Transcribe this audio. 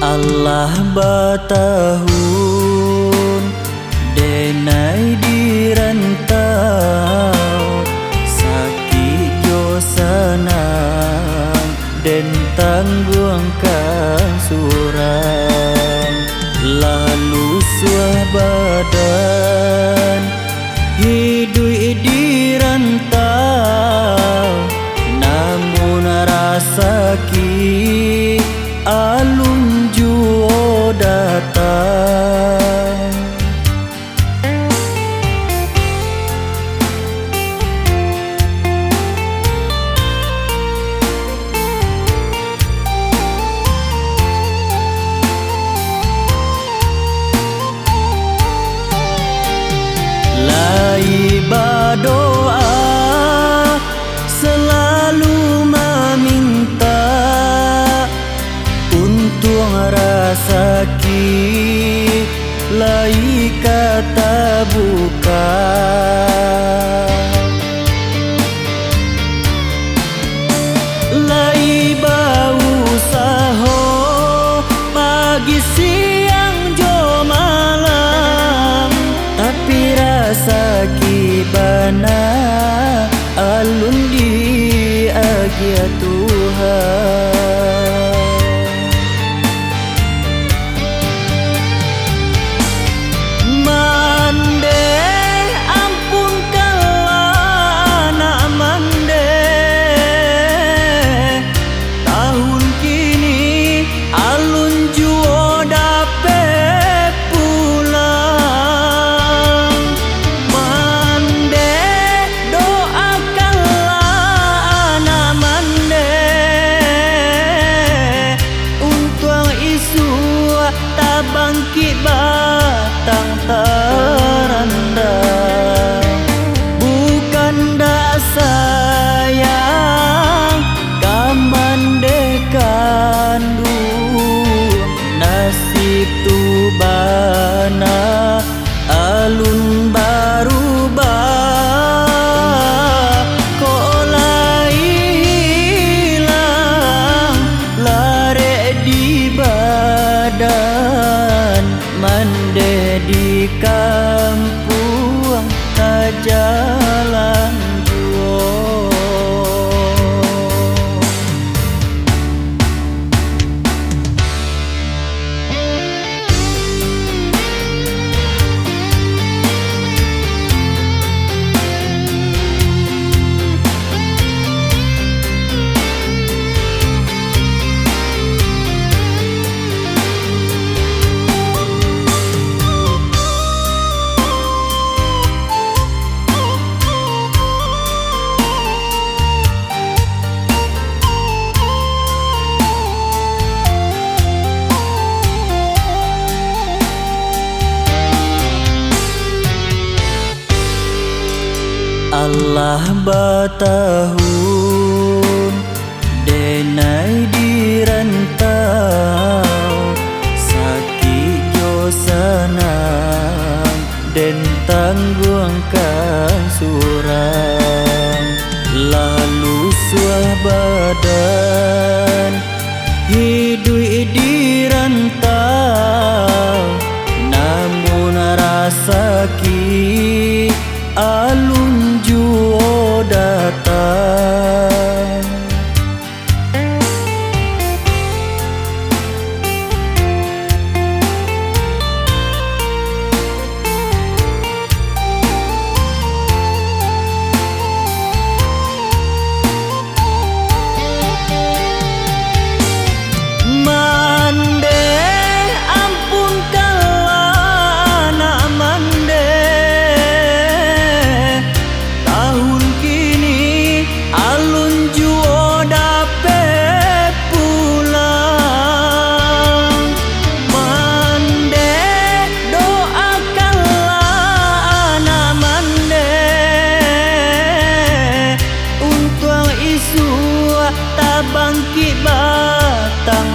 Allah batahun denai di rantau sakit jo sanang den tangguangkan surang lalu suah badan hidup di rantau namun rasa ki alun juo datang lai berdoa selalu meminta untung rasa ki lai kata buka lai bau saho pagi siang jo malam tapi rasa ki bana alun di agia Tuhan mande ampun kala nak mande tahun kini alun juo dape pulang mande doakanlah anak mande untuk isu tak bangkit batang terendam bukan dak sayang kamandekan nasib tu bana alun barubah kok lai hilang lare di badan mande di kampung tak jalan juo Allah batahun denai di rantau sakit jo sanang den tangguangkan surang lalu suah badan hidup di rantau namun rasa ki alun juo datang mande ampun kala nak mande tahun kini alun juo dape pulang mande doakanlah anak mande untuk isu tak bangkit batang